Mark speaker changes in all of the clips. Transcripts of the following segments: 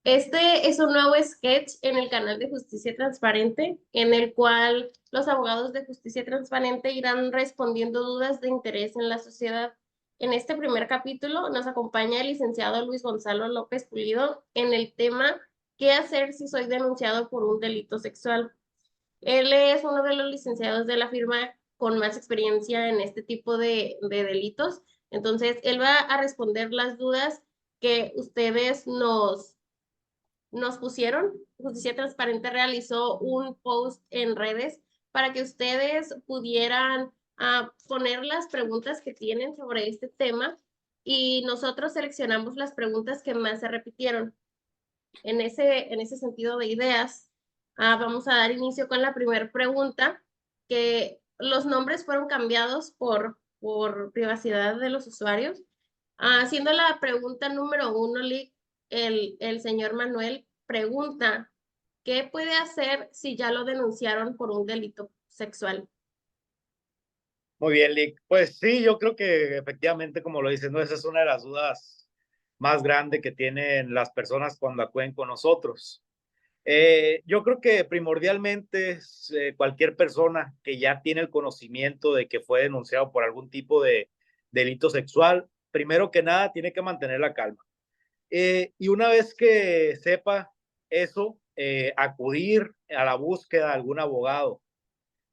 Speaker 1: Este es un nuevo sketch en el canal de Justicia Transparente, en el cual los abogados de Justicia Transparente irán respondiendo dudas de interés en la sociedad. En este primer capítulo nos acompaña el licenciado Luis Gonzalo López Pulido en el tema ¿Qué hacer si soy denunciado por un delito sexual? Él es uno de los licenciados de la firma con más experiencia en este tipo de delitos. Entonces, él va a responder las dudas que ustedes nos pusieron. Justicia Transparente realizó un post en redes para que ustedes pudieran poner las preguntas que tienen sobre este tema y nosotros seleccionamos las preguntas que más se repitieron. En ese sentido de ideas, vamos a dar inicio con la primera pregunta, que los nombres fueron cambiados por privacidad de los usuarios. Haciendo la pregunta número uno, Lick, el señor Manuel pregunta, ¿qué puede hacer si ya lo denunciaron por un delito sexual?
Speaker 2: Muy bien, Lick. Pues sí, yo creo que efectivamente, como lo dices, ¿no? Esa es una de las dudas más grandes que tienen las personas cuando acuden con nosotros. Yo creo que primordialmente cualquier persona que ya tiene el conocimiento de que fue denunciado por algún tipo de delito sexual, primero que nada tiene que mantener la calma. Y una vez que sepa eso, acudir a la búsqueda de algún abogado.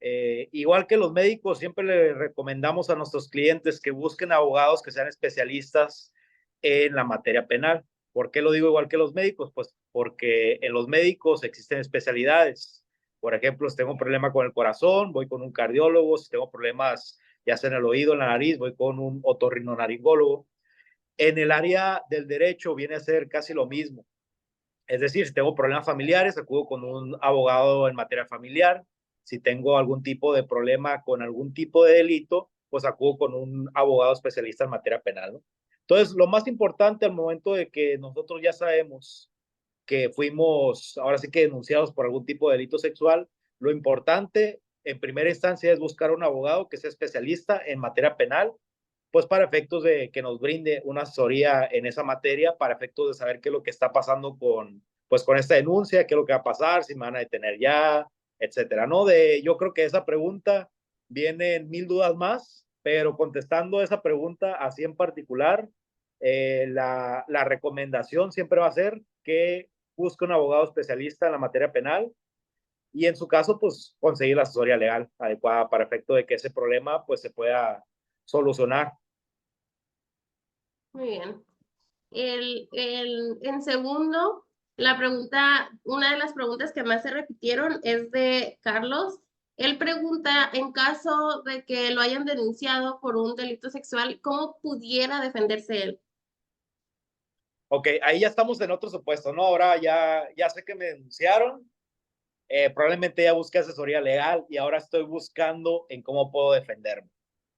Speaker 2: Igual que los médicos, siempre le recomendamos a nuestros clientes que busquen abogados que sean especialistas en la materia penal. ¿Por qué lo digo igual que los médicos? Pues porque en los médicos existen especialidades. Por ejemplo, si tengo un problema con el corazón, voy con un cardiólogo. Si tengo problemas ya sea en el oído, en la nariz, voy con un otorrinolaringólogo. En el área del derecho viene a ser casi lo mismo. Es decir, si tengo problemas familiares, acudo con un abogado en materia familiar. Si tengo algún tipo de problema con algún tipo de delito, pues acudo con un abogado especialista en materia penal, ¿no? Entonces, lo más importante al momento de que nosotros ya sabemos que fuimos, ahora sí que denunciados por algún tipo de delito sexual, lo importante en primera instancia es buscar un abogado que sea especialista en materia penal, pues para efectos de que nos brinde una asesoría en esa materia, para efectos de saber qué es lo que está pasando pues con esta denuncia, qué es lo que va a pasar, si me van a detener ya, etcétera, ¿no? Yo creo que esa pregunta vienen mil dudas más, pero contestando esa pregunta así en particular, la recomendación siempre va a ser que busque un abogado especialista en la materia penal y en su caso, pues conseguir la asesoría legal adecuada para efecto de que ese problema pues se pueda solucionar.
Speaker 1: Muy bien. En segundo, una de las preguntas que más se repitieron es de Carlos. Él pregunta, en caso de que lo hayan denunciado por un delito sexual, ¿cómo pudiera defenderse él?
Speaker 2: Ok, ahí ya estamos en otro supuesto, ¿no? Ahora ya sé que me denunciaron, probablemente ya busqué asesoría legal y ahora estoy buscando en cómo puedo defenderme.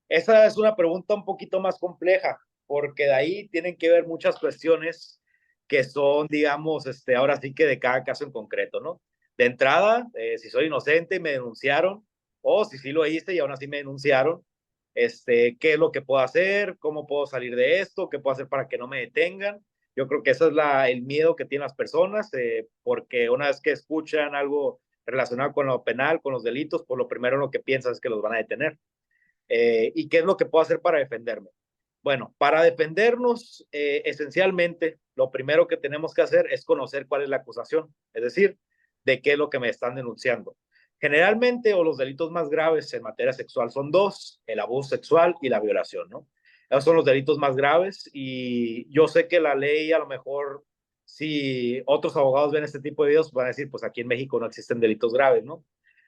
Speaker 2: Esa es una pregunta un poquito más compleja, porque de ahí tienen que ver muchas cuestiones que son, digamos, ahora sí que de cada caso en concreto, ¿no? De entrada, si soy inocente y me denunciaron, o si sí lo hice y aún así me denunciaron, qué es lo que puedo hacer, cómo puedo salir de esto, qué puedo hacer para que no me detengan. Yo creo que ese es el miedo que tienen las personas, porque una vez que escuchan algo relacionado con lo penal, con los delitos, pues lo primero lo que piensan es que los van a detener. ¿Y qué es lo que puedo hacer para defenderme? Bueno, para defendernos, esencialmente, lo primero que tenemos que hacer es conocer cuál es la acusación, es decir, de qué es lo que me están denunciando. Generalmente, o los delitos más graves en materia sexual son dos, el abuso sexual y la violación, ¿no? Esos son los delitos más graves y yo sé que la ley a lo mejor, si otros abogados ven este tipo de videos, van a decir, pues aquí en México no existen delitos graves, ¿no?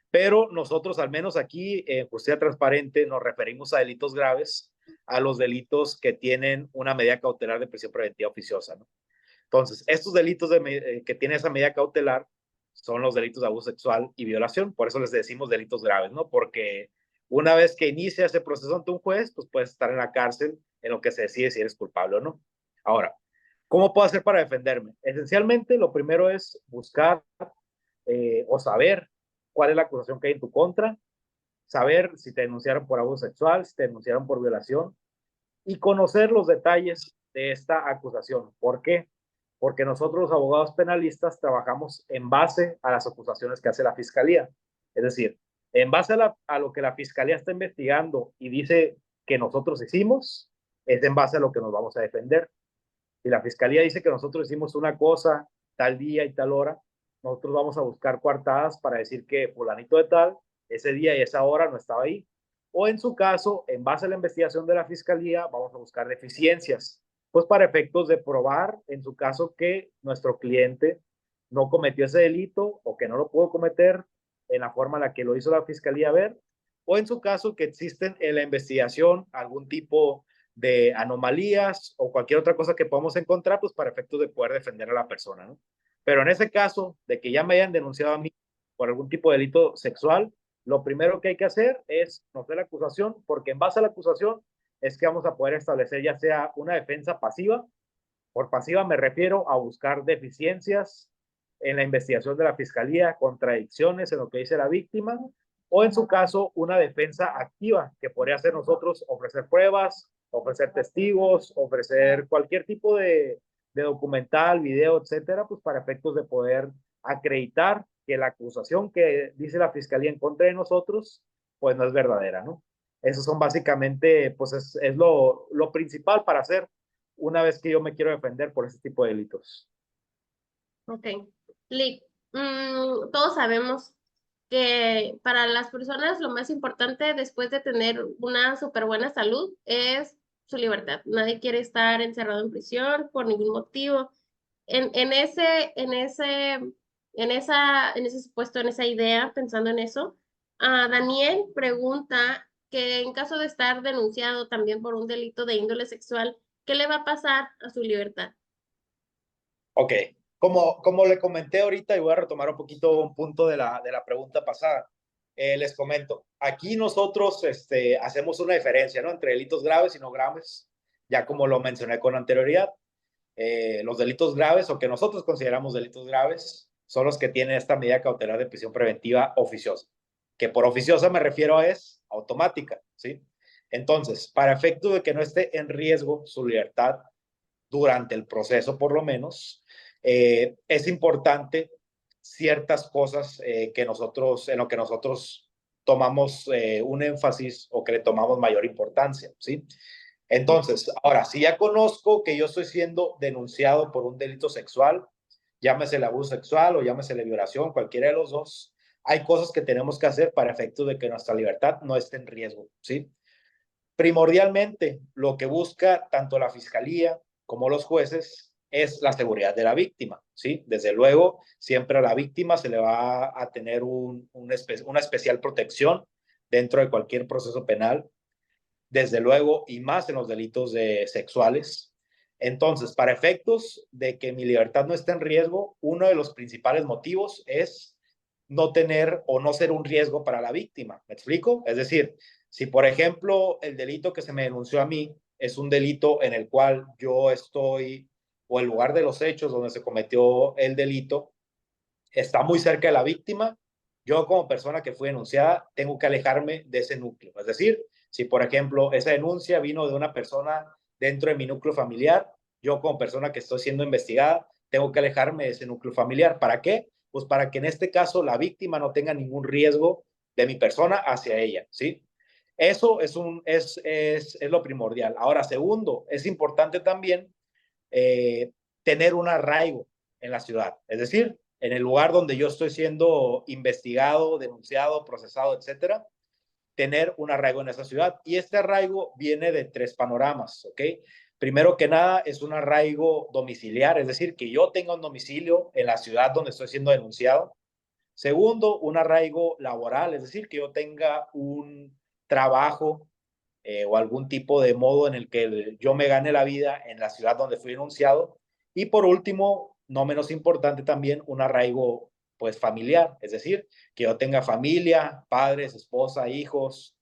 Speaker 2: Pero nosotros, al menos aquí en Justicia Transparente, nos referimos a delitos graves, a los delitos que tienen una medida cautelar de prisión preventiva oficiosa, ¿no? Entonces, estos delitos que tiene esa medida cautelar son los delitos de abuso sexual y violación, por eso les decimos delitos graves, ¿no? Porque una vez que inicia ese proceso ante un juez, pues puedes estar en la cárcel en lo que se decide si eres culpable o no. Ahora, ¿cómo puedo hacer para defenderme? Esencialmente, lo primero es buscar o saber cuál es la acusación que hay en tu contra, saber si te denunciaron por abuso sexual, si te denunciaron por violación y conocer los detalles de esta acusación. ¿Por qué? porque nosotros los abogados penalistas trabajamos en base a las acusaciones que hace la fiscalía. Es decir, en base a lo que la fiscalía está investigando y dice que nosotros hicimos, es en base a lo que nos vamos a defender. Si la fiscalía dice que nosotros hicimos una cosa tal día y tal hora, nosotros vamos a buscar coartadas para decir que fulanito de tal, ese día y esa hora no estaba ahí. O en su caso, en base a la investigación de la fiscalía, vamos a buscar deficiencias, pues para efectos de probar, en su caso, que nuestro cliente no cometió ese delito o que no lo pudo cometer en la forma en la que lo hizo la fiscalía ver, o en su caso que existen en la investigación algún tipo de anomalías o cualquier otra cosa que podamos encontrar, pues para efectos de poder defender a la persona, ¿no? Pero en ese caso de que ya me hayan denunciado a mí por algún tipo de delito sexual, lo primero que hay que hacer es conocer la acusación, porque en base a la acusación es que vamos a poder establecer ya sea una defensa pasiva. Por pasiva me refiero a buscar deficiencias en la investigación de la fiscalía, contradicciones en lo que dice la víctima, o en su caso, una defensa activa, que podría ser nosotros ofrecer pruebas, ofrecer testigos, ofrecer cualquier tipo de documental, video, etcétera, pues para efectos de poder acreditar que la acusación que dice la fiscalía en contra de nosotros, pues no es verdadera, ¿no? Esos son básicamente, pues es lo principal para hacer una vez que yo me quiero defender por ese tipo de delitos.
Speaker 1: Ok. Lick, todos sabemos que para las personas lo más importante después de tener una súper buena salud es su libertad. Nadie quiere estar encerrado en prisión por ningún motivo. En ese, en ese supuesto, en esa idea, pensando en eso, Daniel pregunta que en caso de estar denunciado también por un delito de índole sexual, ¿qué le va a pasar a su libertad?
Speaker 2: Ok, como le comenté ahorita y voy a retomar un poquito un punto de la pregunta pasada, les comento, aquí nosotros hacemos una diferencia, ¿no? Entre delitos graves y no graves, ya como lo mencioné con anterioridad. Los delitos graves o que nosotros consideramos delitos graves son los que tienen esta medida cautelar de prisión preventiva oficiosa, que por oficiosa me refiero a es automática, ¿sí? Entonces, para efecto de que no esté en riesgo su libertad durante el proceso, por lo menos, es importante ciertas cosas que nosotros, en lo que nosotros tomamos un énfasis o que le tomamos mayor importancia, ¿sí? Entonces, ahora, si ya conozco que yo estoy siendo denunciado por un delito sexual, llámese el abuso sexual o llámese la violación, cualquiera de los dos, hay cosas que tenemos que hacer para efecto de que nuestra libertad no esté en riesgo, ¿sí? Primordialmente, lo que busca tanto la fiscalía como los jueces es la seguridad de la víctima, ¿sí? Desde luego, siempre a la víctima se le va a tener una especial protección dentro de cualquier proceso penal, desde luego, y más en los delitos sexuales. Entonces, para efectos de que mi libertad no esté en riesgo, uno de los principales motivos es no tener o no ser un riesgo para la víctima. ¿Me explico? Es decir, si por ejemplo el delito que se me denunció a mí es un delito en el cual yo estoy, o el lugar de los hechos donde se cometió el delito, está muy cerca de la víctima, yo como persona que fui denunciada tengo que alejarme de ese núcleo. Es decir, si por ejemplo esa denuncia vino de una persona dentro de mi núcleo familiar, yo como persona que estoy siendo investigada tengo que alejarme de ese núcleo familiar. ¿Para qué? Pues para que en este caso la víctima no tenga ningún riesgo de mi persona hacia ella, ¿sí? Eso es lo primordial. Ahora, segundo, es importante también tener un arraigo en la ciudad. Es decir, en el lugar donde yo estoy siendo investigado, denunciado, procesado, etcétera, tener un arraigo en esa ciudad. Y este arraigo viene de tres panoramas, ¿ok? Primero que nada, es un arraigo domiciliar, es decir, que yo tenga un domicilio en la ciudad donde estoy siendo denunciado. Segundo, un arraigo laboral, es decir, que yo tenga un trabajo o algún tipo de modo en el que yo me gane la vida en la ciudad donde fui denunciado. Y por último, no menos importante también, un arraigo pues familiar, es decir, que yo tenga familia, padres, esposa, hijos,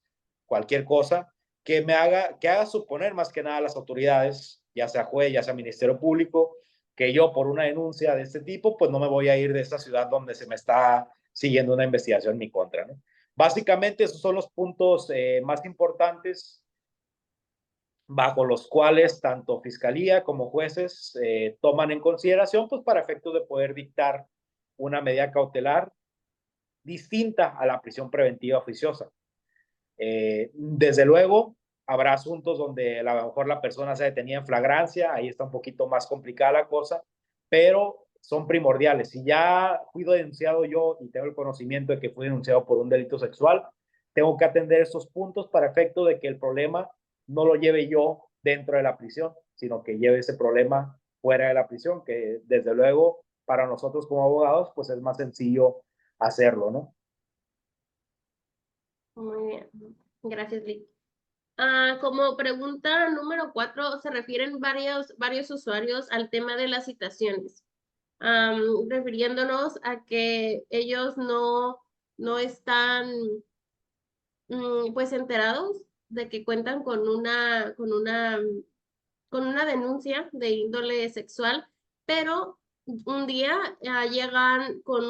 Speaker 2: cualquier cosa que haga suponer más que nada a las autoridades, ya sea juez, ya sea ministerio público, que yo por una denuncia de este tipo, pues no me voy a ir de esta ciudad donde se me está siguiendo una investigación en mi contra, ¿no? Básicamente esos son los puntos más importantes bajo los cuales tanto fiscalía como jueces toman en consideración, pues para efectos de poder dictar una medida cautelar distinta a la prisión preventiva oficiosa. Desde luego, habrá asuntos donde a lo mejor la persona se detenía en flagrancia, ahí está un poquito más complicada la cosa, pero son primordiales. Si ya fui denunciado yo y tengo el conocimiento de que fui denunciado por un delito sexual, tengo que atender esos puntos para efecto de que el problema no lo lleve yo dentro de la prisión, sino que lleve ese problema fuera de la prisión, que desde luego para nosotros como abogados, pues es más sencillo hacerlo, ¿no?
Speaker 1: Muy bien, gracias, Lick. Como pregunta número 4, se refieren varios usuarios al tema de las citaciones, refiriéndonos a que ellos no están pues enterados de que cuentan con una denuncia de índole sexual, pero un día llegan con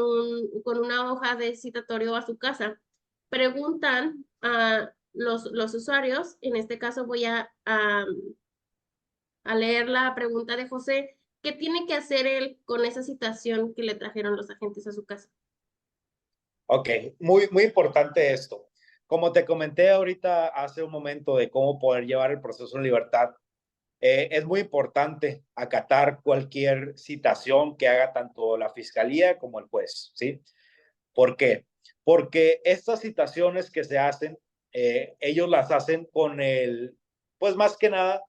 Speaker 1: una hoja de citatorio a su casa. Preguntan a los usuarios, en este caso voy a leer la pregunta de José, ¿qué tiene que hacer él con esa citación que le trajeron los agentes a su casa?
Speaker 2: Ok, muy importante esto. Como te comenté ahorita hace un momento de cómo poder llevar el proceso en libertad, es muy importante acatar cualquier citación que haga tanto la fiscalía como el juez, ¿sí? ¿Por qué? Porque estas citaciones que se hacen, ellos las hacen con pues más que nada,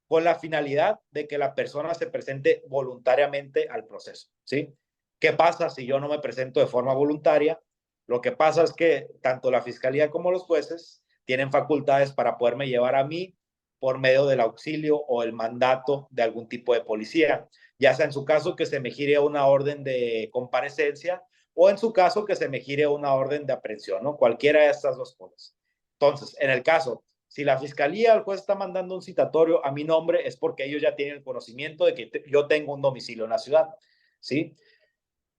Speaker 2: con la finalidad de que la persona se presente voluntariamente al proceso, ¿sí? ¿Qué pasa si yo no me presento de forma voluntaria? Lo que pasa es que tanto la fiscalía como los jueces tienen facultades para poderme llevar a mí por medio del auxilio o el mandato de algún tipo de policía, ya sea en su caso que se me gire una orden de comparecencia o en su caso que se me gire una orden de aprehensión, ¿no? Cualquiera de estas dos cosas. Entonces, en el caso, si la fiscalía o el juez está mandando un citatorio a mi nombre, es porque ellos ya tienen el conocimiento de que yo tengo un domicilio en la ciudad, ¿sí?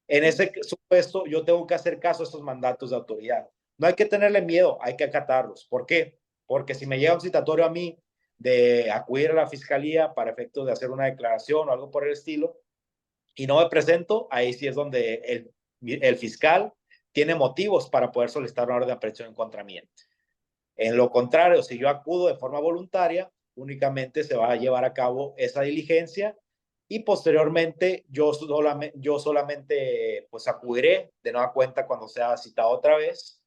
Speaker 2: En ese supuesto, yo tengo que hacer caso a estos mandatos de autoridad. No hay que tenerle miedo, hay que acatarlos. ¿Por qué? Porque si me llega un citatorio a mí de acudir a la fiscalía para efectos de hacer una declaración o algo por el estilo, y no me presento, ahí sí es donde el fiscal tiene motivos para poder solicitar una orden de aprehensión en contra mía. En lo contrario, si yo acudo de forma voluntaria, únicamente se va a llevar a cabo esa diligencia y posteriormente yo solamente pues acudiré de nueva cuenta cuando sea citado otra vez.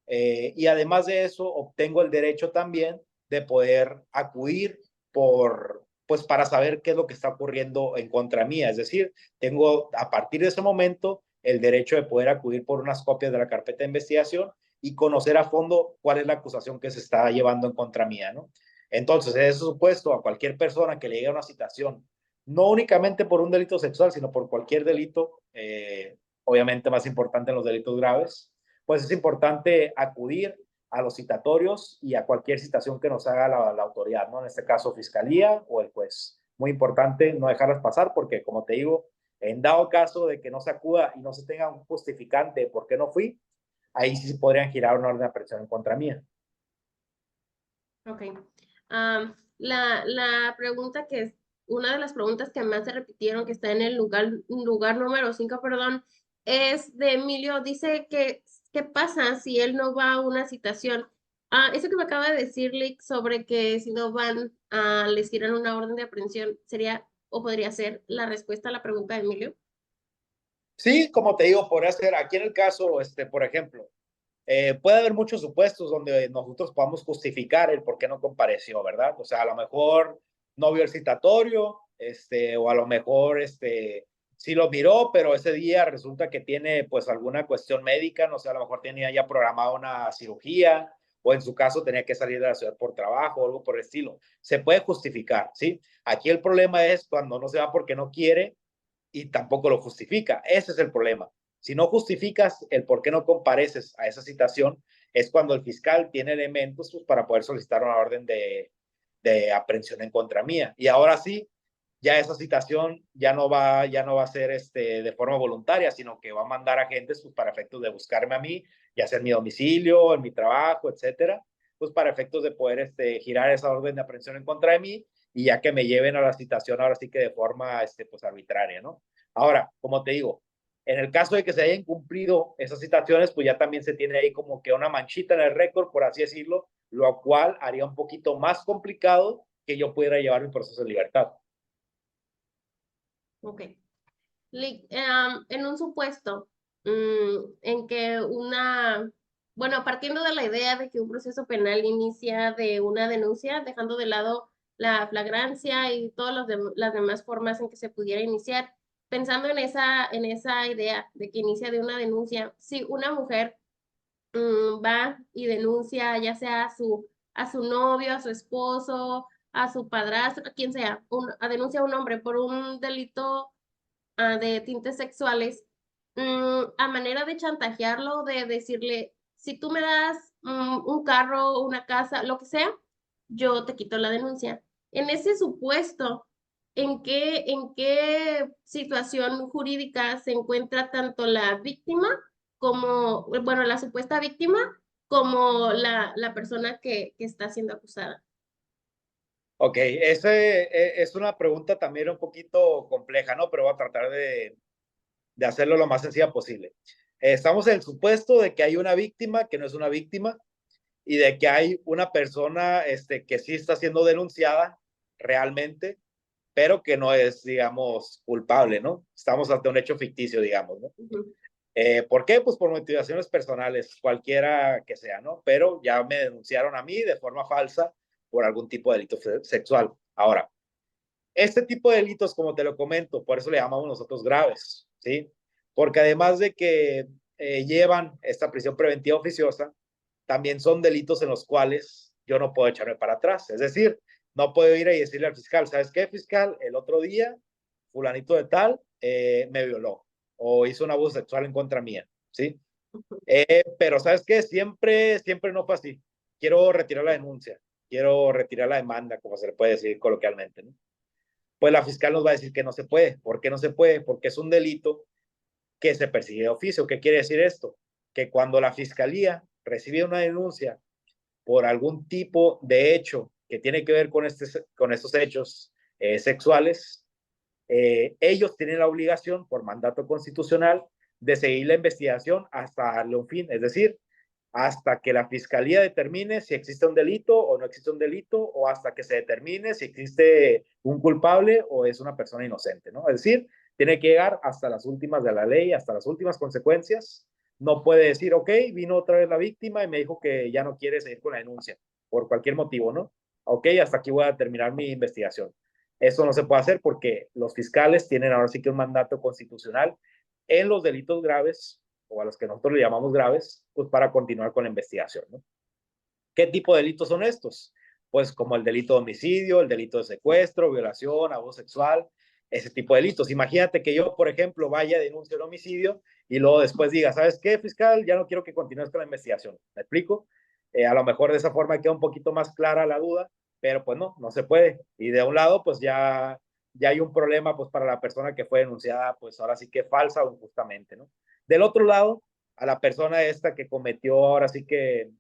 Speaker 2: Y además de eso, obtengo el derecho también de poder acudir pues para saber qué es lo que está ocurriendo en contra mía. Es decir, tengo a partir de ese momento el derecho de poder acudir por unas copias de la carpeta de investigación y conocer a fondo cuál es la acusación que se está llevando en contra mía, ¿no? Entonces, en ese supuesto, a cualquier persona que le llegue una citación, no únicamente por un delito sexual, sino por cualquier delito, obviamente más importante en los delitos graves, pues es importante acudir a los citatorios y a cualquier citación que nos haga la autoridad, ¿no? En este caso, fiscalía o el juez. Muy importante no dejarlas pasar porque, como te digo, en dado caso de que no se acuda y no se tenga un justificante de por qué no fui, ahí sí podrían girar una orden de aprehensión en contra mía.
Speaker 1: Ok. La pregunta que es una de las preguntas que más se repitieron, que está en el lugar número 5, perdón, es de Emilio. Dice que, ¿qué pasa si él no va a una citación? Eso que me acaba de decir, Lick, sobre que si no van, les giran una orden de aprehensión, sería o podría ser la respuesta a la pregunta de Emilio.
Speaker 2: Sí, como te digo, podría ser aquí en el caso, por ejemplo, puede haber muchos supuestos donde nosotros podamos justificar el por qué no compareció, ¿verdad? O sea, a lo mejor no vio el citatorio, o a lo mejor, sí lo miró, pero ese día resulta que tiene, pues, alguna cuestión médica, no sé, a lo mejor tenía ya programada una cirugía, o en su caso tenía que salir de la ciudad por trabajo o algo por el estilo. Se puede justificar, ¿sí? Aquí el problema es cuando no se va porque no quiere y tampoco lo justifica. Ese es el problema. Si no justificas el por qué no compareces a esa citación, es cuando el fiscal tiene elementos pues, para poder solicitar una orden de aprehensión en contra mía. Y ahora sí, ya esa citación ya no va a ser de forma voluntaria, sino que va a mandar agentes pues, para efectos de buscarme a mí, ya sea en mi domicilio, en mi trabajo, etcétera, pues para efectos de poder girar esa orden de aprehensión en contra de mí y ya que me lleven a la citación ahora sí que de forma pues arbitraria, ¿no? Ahora, como te digo, en el caso de que se hayan cumplido esas citaciones, pues ya también se tiene ahí como que una manchita en el récord, por así decirlo, lo cual haría un poquito más complicado que yo pudiera llevar mi proceso de libertad.
Speaker 1: Ok. En un supuesto en que bueno, partiendo de la idea de que un proceso penal inicia de una denuncia, dejando de lado la flagrancia y todas las demás formas en que se pudiera iniciar, pensando en esa idea de que inicia de una denuncia, si una mujer va y denuncia ya sea a su novio, a su esposo, a su padrastro, a quien sea, denuncia a un hombre por un delito de tintes sexuales, a manera de chantajearlo, de decirle, si tú me das un carro, una casa, lo que sea, yo te quito la denuncia. En ese supuesto, en qué situación jurídica se encuentra tanto la víctima como, bueno, la supuesta víctima, como la persona que está siendo acusada?
Speaker 2: Ok, ese es una pregunta también un poquito compleja, ¿no? Pero voy a tratar de hacerlo lo más sencilla posible. Estamos en el supuesto de que hay una víctima que no es una víctima y de que hay una persona que sí está siendo denunciada realmente, pero que no es, digamos, culpable, ¿no? Estamos ante un hecho ficticio, digamos, ¿no?
Speaker 1: Ujú.
Speaker 2: ¿Por qué? Pues por motivaciones personales, cualquiera que sea, ¿no? Pero ya me denunciaron a mí de forma falsa por algún tipo de delito sexual. Ahora, este tipo de delitos, como te lo comento, por eso le llamamos nosotros graves, ¿sí? Porque además de que llevan esta prisión preventiva oficiosa, también son delitos en los cuales yo no puedo echarme para atrás. Es decir, no puedo ir y decirle al fiscal, ¿sabes qué, fiscal? El otro día, fulanito de tal me violó o hizo un abuso sexual en contra mía, ¿sí? Pero ¿sabes qué? Siempre no fue así. Quiero retirar la denuncia, quiero retirar la demanda, como se le puede decir coloquialmente, ¿no? Pues la fiscal nos va a decir que no se puede. ¿Por qué no se puede? Porque es un delito que se persigue de oficio. ¿Qué quiere decir esto? Que cuando la fiscalía recibe una denuncia por algún tipo de hecho que tiene que ver con estos hechos sexuales, ellos tienen la obligación por mandato constitucional de seguir la investigación hasta darle un fin, es decir, hasta que la fiscalía determine si existe un delito o no existe un delito, o hasta que se determine si existe un culpable o es una persona inocente, ¿no? Es decir, tiene que llegar hasta las últimas de la ley, hasta las últimas consecuencias. No puede decir, ok, vino otra vez la víctima y me dijo que ya no quiere seguir con la denuncia, por cualquier motivo, ¿no? Ok, hasta aquí voy a terminar mi investigación. Eso no se puede hacer porque los fiscales tienen ahora sí que un mandato constitucional en los delitos graves o a los que nosotros le llamamos graves, pues para continuar con la investigación, ¿no? ¿Qué tipo de delitos son estos? Pues como el delito de homicidio, el delito de secuestro, violación, abuso sexual, ese tipo de delitos. Imagínate que yo, por ejemplo, vaya, denuncie un homicidio y luego después diga, ¿sabes qué, fiscal? Ya no quiero que continúes con la investigación. ¿Me explico? A lo mejor de esa forma queda un poquito más clara la duda, pero pues no se puede. Y de un lado, pues ya hay un problema pues para la persona que fue denunciada, pues ahora sí que falsa o injustamente, ¿no? Del otro lado, a la persona esta que cometió ahora sí que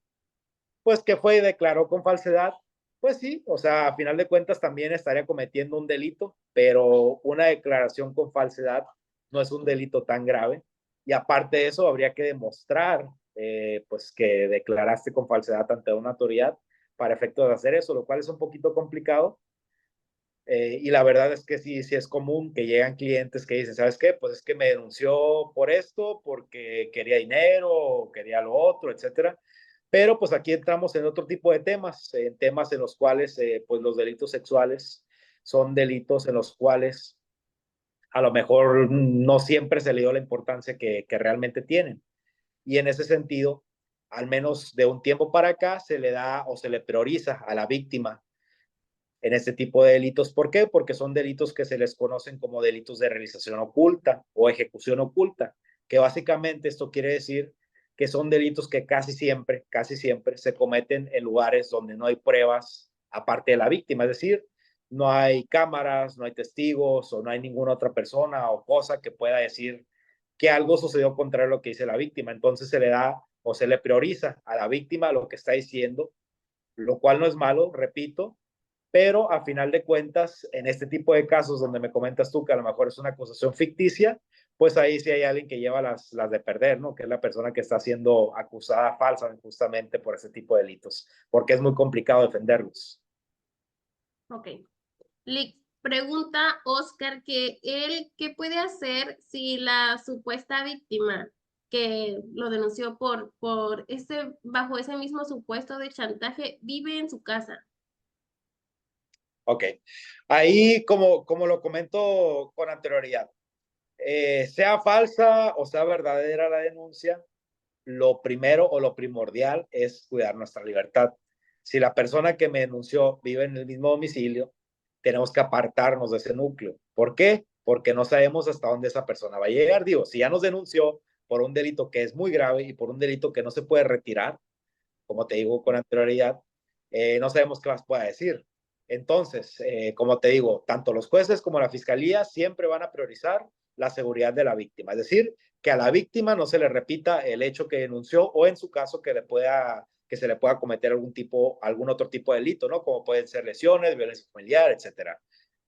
Speaker 2: pues que fue y declaró con falsedad, pues sí, o sea, a final de cuentas también estaría cometiendo un delito, pero una declaración con falsedad no es un delito tan grave. Y aparte de eso, habría que demostrar, pues, que declaraste con falsedad ante una autoridad para efectos de hacer eso, lo cual es un poquito complicado. Y la verdad es que sí es común que llegan clientes que dicen, ¿sabes qué? Pues es que me denunció por esto, porque quería dinero, quería lo otro, etcétera. Pero pues aquí entramos en otro tipo de temas, en temas en los cuales pues los delitos sexuales son delitos en los cuales a lo mejor no siempre se le dio la importancia que realmente tienen. Y en ese sentido, al menos de un tiempo para acá, se le da o se le prioriza a la víctima en este tipo de delitos. ¿Por qué? Porque son delitos que se les conocen como delitos de realización oculta o ejecución oculta, que básicamente esto quiere decir que son delitos que casi siempre se cometen en lugares donde no hay pruebas aparte de la víctima, es decir, no hay cámaras, no hay testigos o no hay ninguna otra persona o cosa que pueda decir que algo sucedió contrario a lo que dice la víctima. Entonces se le da o se le prioriza a la víctima lo que está diciendo lo cual no es malo, repito, pero a final de cuentas, en este tipo de casos donde me comentas tú que a lo mejor es una acusación ficticia, pues ahí sí hay alguien que lleva las de perder, ¿no? Que es la persona que está siendo acusada falsa justamente por ese tipo de delitos, porque es muy complicado defenderlos.
Speaker 1: Ok. Le pregunta Oscar que él, ¿qué puede hacer si la supuesta víctima que lo denunció por bajo ese mismo supuesto de chantaje vive en su casa?
Speaker 2: Ok, ahí como lo comento con anterioridad, sea falsa o sea verdadera la denuncia, lo primero o lo primordial es cuidar nuestra libertad. Si la persona que me denunció vive en el mismo domicilio, tenemos que apartarnos de ese núcleo. ¿Por qué? Porque no sabemos hasta dónde esa persona va a llegar. Digo, si ya nos denunció por un delito que es muy grave y por un delito que no se puede retirar, como te digo con anterioridad, no sabemos qué más pueda decir. Entonces, como te digo, tanto los jueces como la fiscalía siempre van a priorizar la seguridad de la víctima, es decir, que a la víctima no se le repita el hecho que denunció o en su caso que se le pueda cometer algún otro tipo de delito, ¿no? Como pueden ser lesiones, violencia familiar, etcétera.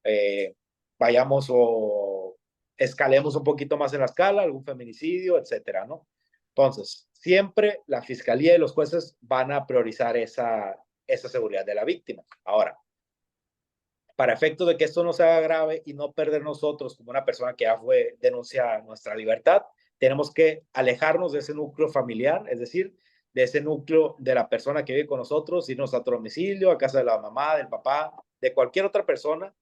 Speaker 2: Eh, Vayamos o escalemos un poquito más en la escala, algún feminicidio, etcétera, ¿no? Entonces, siempre la fiscalía y los jueces van a priorizar esa seguridad de la víctima. Ahora, para efecto de que esto no se haga grave y no perder nosotros como una persona que ya fue denunciada nuestra libertad, tenemos que alejarnos de ese núcleo familiar, es decir, de ese núcleo de la persona que vive con nosotros, irnos a otro domicilio, a casa de la mamá, del papá, de cualquier otra persona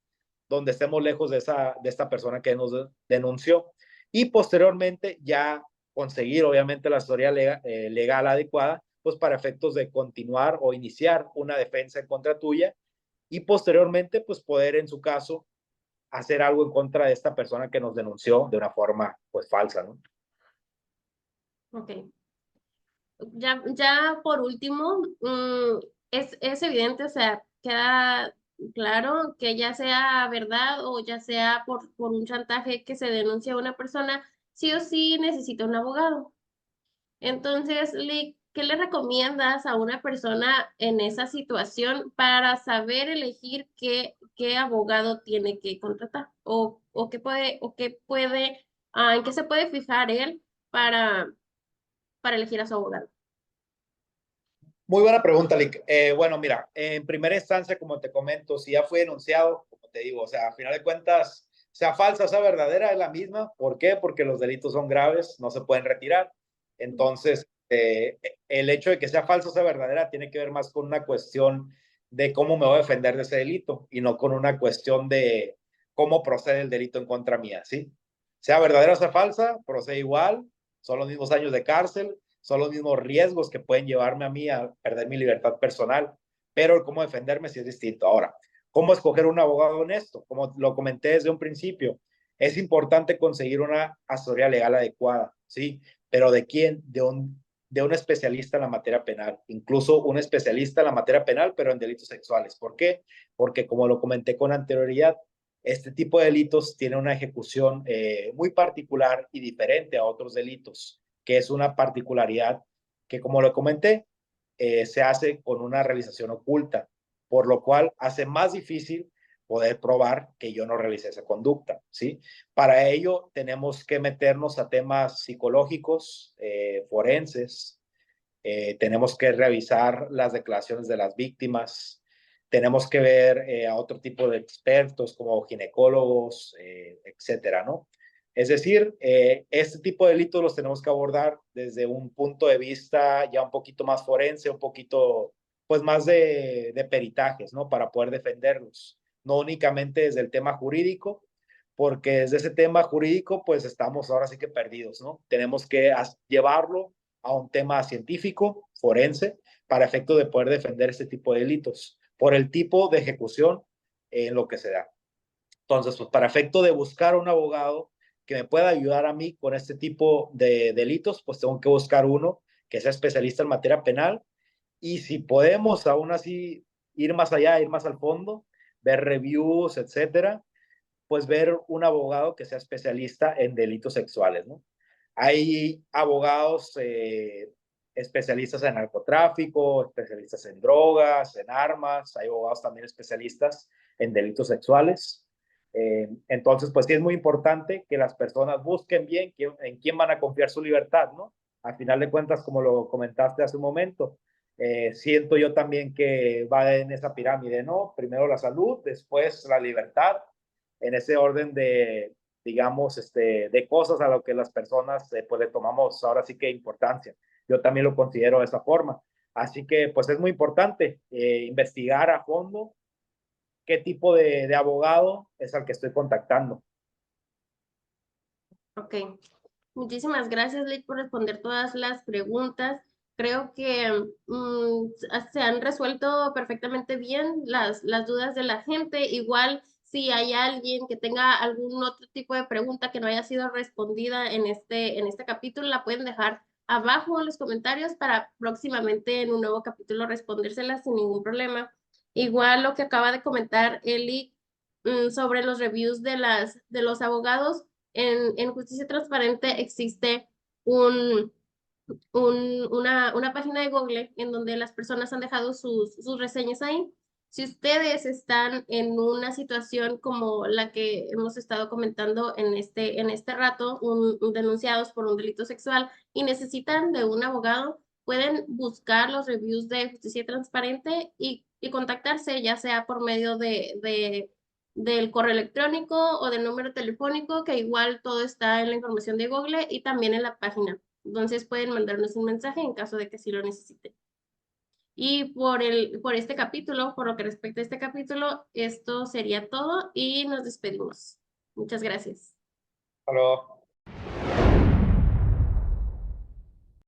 Speaker 2: donde estemos lejos de esta persona que nos denunció. Y posteriormente ya conseguir, obviamente, la historia legal adecuada, pues para efectos de continuar o iniciar una defensa en contra tuya y posteriormente, pues poder en su caso hacer algo en contra de esta persona que nos denunció de una forma pues falsa, ¿no?
Speaker 1: Ok. Ya por último, es evidente, o sea, queda claro que ya sea verdad o ya sea por un chantaje que se denuncia a una persona, sí o sí necesita un abogado. Entonces, ¿qué le recomiendas a una persona en esa situación para saber elegir qué abogado tiene que contratar? ¿En qué se puede fijar él para elegir a su abogado?
Speaker 2: Muy buena pregunta, Lick. Bueno, mira, en primera instancia, como te comento, si ya fue denunciado, como te digo, o sea, a final de cuentas, sea falsa o sea verdadera, es la misma. ¿Por qué? Porque los delitos son graves, no se pueden retirar. Entonces, el hecho de que sea falsa o sea verdadera tiene que ver más con una cuestión de cómo me voy a defender de ese delito y no con una cuestión de cómo procede el delito en contra mía, ¿sí? Sea verdadera o sea falsa, procede igual, son los mismos años de cárcel, son los mismos riesgos que pueden llevarme a mí a perder mi libertad personal, pero el cómo defenderme sí es distinto. Ahora, ¿cómo escoger un abogado honesto? Como lo comenté desde un principio, es importante conseguir una asesoría legal adecuada, ¿sí? Pero ¿de quién? De un especialista en la materia penal, incluso un especialista en la materia penal, pero en delitos sexuales. ¿Por qué? Porque como lo comenté con anterioridad, este tipo de delitos tiene una ejecución muy particular y diferente a otros delitos, que es una particularidad que, como lo comenté, se hace con una realización oculta, por lo cual hace más difícil poder probar que yo no realicé esa conducta, ¿sí? Para ello tenemos que meternos a temas psicológicos, forenses, tenemos que revisar las declaraciones de las víctimas, tenemos que ver a otro tipo de expertos como ginecólogos, etcétera, ¿no? Es decir, este tipo de delitos los tenemos que abordar desde un punto de vista ya un poquito más forense, un poquito, pues más de peritajes, ¿no? Para poder defenderlos, no únicamente desde el tema jurídico, porque desde ese tema jurídico, pues estamos ahora sí que perdidos, ¿no? Tenemos que llevarlo a un tema científico, forense, para efecto de poder defender este tipo de delitos, por el tipo de ejecución en lo que se da. Entonces, pues para efecto de buscar un abogado que me pueda ayudar a mí con este tipo de delitos, pues tengo que buscar uno que sea especialista en materia penal y si podemos aún así ir más allá, ir más al fondo, ver reviews, etcétera, pues ver un abogado que sea especialista en delitos sexuales, ¿no? Hay abogados especialistas en narcotráfico, especialistas en drogas, en armas, hay abogados también especialistas en delitos sexuales. Entonces, pues sí es muy importante que las personas busquen bien en quién van a confiar su libertad, ¿no? Al final de cuentas, como lo comentaste hace un momento, siento yo también que va en esa pirámide, ¿no? Primero la salud, después la libertad, en ese orden de, digamos, de cosas a lo que las personas pues le tomamos ahora sí que importancia. Yo también lo considero de esa forma. Así que pues es muy importante investigar a fondo qué tipo de abogado es al que estoy contactando.
Speaker 1: Ok, muchísimas gracias, Lick, por responder todas las preguntas. Creo que se han resuelto perfectamente bien las dudas de la gente. Igual, si hay alguien que tenga algún otro tipo de pregunta que no haya sido respondida en este capítulo, la pueden dejar abajo en los comentarios para próximamente en un nuevo capítulo respondérselas sin ningún problema. Igual lo que acaba de comentar Eli sobre los reviews de los abogados en Justicia Transparente existe un, una página de Google en donde las personas han dejado sus reseñas ahí. Si ustedes están en una situación como la que hemos estado comentando en este rato, denunciados por un delito sexual y necesitan de un abogado, pueden buscar los reviews de Justicia Transparente y contactarse, ya sea por medio del correo electrónico o del número telefónico, que igual todo está en la información de Google y también en la página. Entonces pueden mandarnos un mensaje en caso de que sí lo necesiten. Y por este capítulo, por lo que respecta a este capítulo, esto sería todo y nos despedimos. Muchas gracias.
Speaker 2: Hasta luego.